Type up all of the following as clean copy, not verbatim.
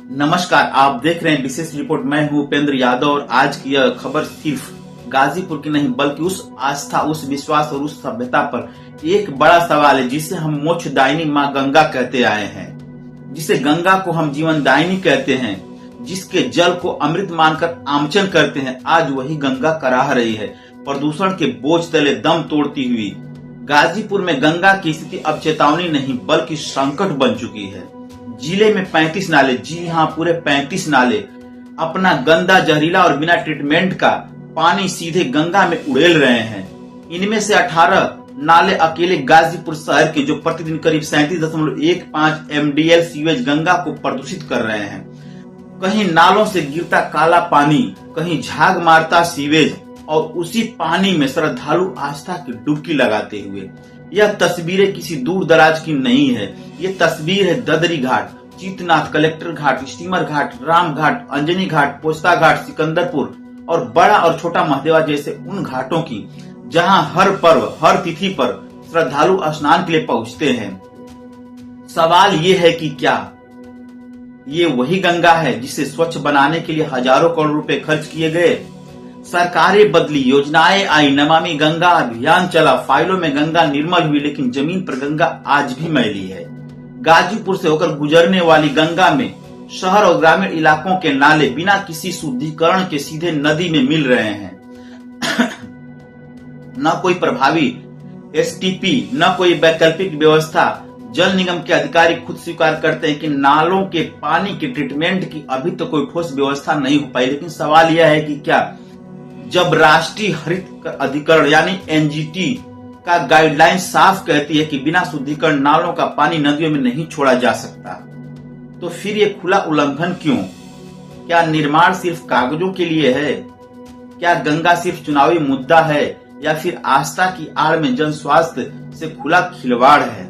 नमस्कार, आप देख रहे हैं विशेष रिपोर्ट। मैं हूं उपेंद्र यादव और आज की यह खबर सिर्फ गाजीपुर की नहीं बल्कि उस आस्था, उस विश्वास और उस सभ्यता पर एक बड़ा सवाल है जिसे हम मोक्षदायिनी माँ गंगा कहते आए हैं, जिसे गंगा को हम जीवनदायिनी कहते हैं, जिसके जल को अमृत मानकर आमचन करते हैं। आज वही गंगा कराह रही है, प्रदूषण के बोझ तले दम तोड़ती हुई। गाजीपुर में गंगा की स्थिति अब चेतावनी नहीं बल्कि संकट बन चुकी है। जिले में 35 नाले, जी हाँ पूरे 35 नाले अपना गंदा, जहरीला और बिना ट्रीटमेंट का पानी सीधे गंगा में उड़ेल रहे हैं। इनमें से 18 नाले अकेले गाजीपुर शहर के, जो प्रतिदिन करीब 37.15 MDL सीवेज गंगा को प्रदूषित कर रहे हैं। कहीं नालों से गिरता काला पानी, कहीं झाग मारता सीवेज और उसी पानी में श्रद्धालु आस्था की डुबकी लगाते हुए। यह तस्वीरें किसी दूर दराज की नहीं है, ये तस्वीर है ददरी घाट, चीतनाथ, कलेक्टर घाट, स्टीमर घाट, राम घाट, अंजनी घाट, पोस्ता घाट, सिकंदरपुर और बड़ा और छोटा महदेवा जैसे उन घाटों की, जहां हर पर्व, हर तिथि पर श्रद्धालु स्नान के लिए पहुंचते हैं। सवाल ये है कि क्या ये वही गंगा है जिसे स्वच्छ बनाने के लिए हजारों करोड़ रुपए खर्च किए गए? सरकारें बदली, योजनाएं आई, नमामि गंगा अभियान चला, फाइलों में गंगा निर्मल हुई, लेकिन जमीन पर गंगा आज भी मैली है। गाजीपुर से होकर गुजरने वाली गंगा में शहर और ग्रामीण इलाकों के नाले बिना किसी शुद्धिकरण के सीधे नदी में मिल रहे हैं। न कोई प्रभावी STP, न कोई वैकल्पिक व्यवस्था। जल निगम के अधिकारी खुद स्वीकार करते हैं कि नालों के पानी के ट्रीटमेंट की अभी तो कोई ठोस व्यवस्था नहीं हो पाई। लेकिन सवाल यह है कि क्या जब राष्ट्रीय हरित अधिकरण यानी NGT का गाइडलाइन साफ कहती है कि बिना शुद्धिकरण नालों का पानी नदियों में नहीं छोड़ा जा सकता, तो फिर ये खुला उल्लंघन क्यों? क्या निर्माण सिर्फ कागजों के लिए है? क्या गंगा सिर्फ चुनावी मुद्दा है या फिर आस्था की आड़ में जन स्वास्थ्य से खुला खिलवाड़ है?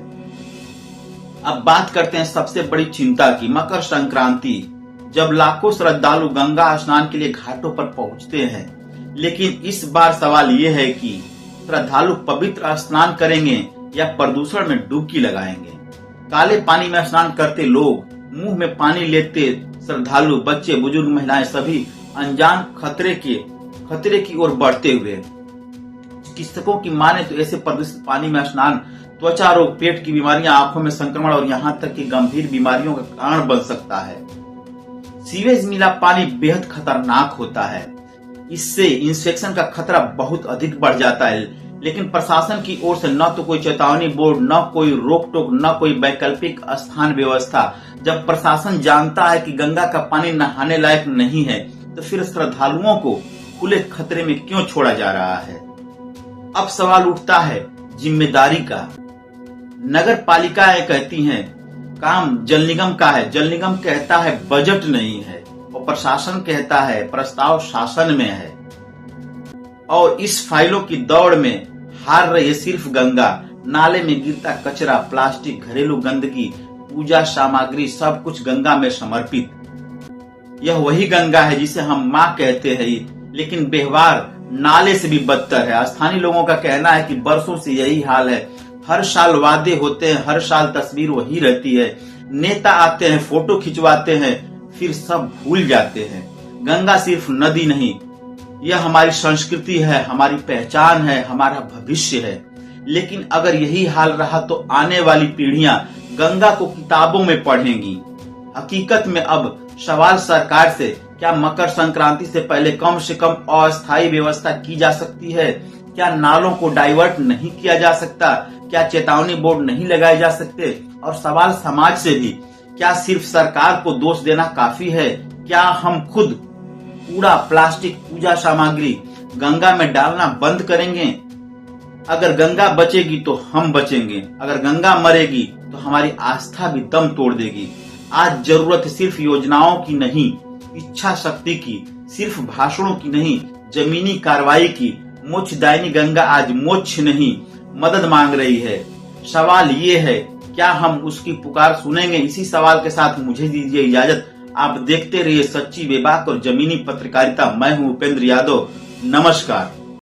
अब बात करते हैं सबसे बड़ी चिंता की, मकर संक्रांति, जब लाखों श्रद्धालु गंगा स्नान के लिए घाटों पर पहुंचते हैं। लेकिन इस बार सवाल ये है कि श्रद्धालु पवित्र स्नान करेंगे या प्रदूषण में डुबकी लगाएंगे? काले पानी में स्नान करते लोग, मुंह में पानी लेते श्रद्धालु, बच्चे, बुजुर्ग, महिलाएं सभी अनजान खतरे की ओर बढ़ते हुए। चिकित्सकों की माने तो ऐसे प्रदूषित पानी में स्नान त्वचा रोग, पेट की बीमारियां, आंखों में संक्रमण और यहाँ तक कि गंभीर बीमारियों का कारण बन सकता है। सीवेज मिला पानी बेहद खतरनाक होता है, इससे इंफेक्शन का खतरा बहुत अधिक बढ़ जाता है। लेकिन प्रशासन की ओर से न तो कोई चेतावनी बोर्ड, न कोई रोक टोक, न कोई वैकल्पिक स्थान व्यवस्था। जब प्रशासन जानता है कि गंगा का पानी नहाने लायक नहीं है, तो फिर श्रद्धालुओं को खुले खतरे में क्यों छोड़ा जा रहा है? अब सवाल उठता है जिम्मेदारी का। नगर पालिकाएं कहती हैं काम जल निगम का है, जल निगम कहता है बजट नहीं है, और प्रशासन कहता है प्रस्ताव शासन में है। और इस फाइलों की दौड़ में हार रही है सिर्फ गंगा। नाले में गिरता कचरा, प्लास्टिक, घरेलू गंदगी, पूजा सामग्री, सब कुछ गंगा में समर्पित। यह वही गंगा है जिसे हम माँ कहते हैं, लेकिन व्यवहार नाले से भी बदतर है। स्थानीय लोगों का कहना है कि बरसों से यही हाल है। हर साल वादे होते हैं, हर साल तस्वीर वही रहती है। नेता आते हैं, फोटो खिंचवाते हैं, फिर सब भूल जाते हैं। गंगा सिर्फ नदी नहीं, यह हमारी संस्कृति है, हमारी पहचान है, हमारा भविष्य है। लेकिन अगर यही हाल रहा तो आने वाली पीढ़ियां गंगा को किताबों में पढ़ेंगी। हकीकत में अब सवाल सरकार से, क्या मकर संक्रांति से पहले कम से कम अस्थायी व्यवस्था की जा सकती है? क्या नालों को डाइवर्ट नहीं किया जा सकता? क्या चेतावनी बोर्ड नहीं लगाए जा सकते? और सवाल समाज से भी, क्या सिर्फ सरकार को दोष देना काफी है? क्या हम खुद कूड़ा, प्लास्टिक, पूजा सामग्री गंगा में डालना बंद करेंगे? अगर गंगा बचेगी तो हम बचेंगे, अगर गंगा मरेगी तो हमारी आस्था भी दम तोड़ देगी। आज जरूरत सिर्फ योजनाओं की नहीं, इच्छा शक्ति की, सिर्फ भाषणों की नहीं, जमीनी कार्रवाई की। मोक्षदायिनी गंगा आज मोक्ष नहीं, मदद मांग रही है। सवाल ये है, क्या हम उसकी पुकार सुनेंगे? इसी सवाल के साथ मुझे दीजिए इजाजत। आप देखते रहिए सच्ची, बेबाक और जमीनी पत्रकारिता। मैं हूं उपेंद्र यादव। नमस्कार।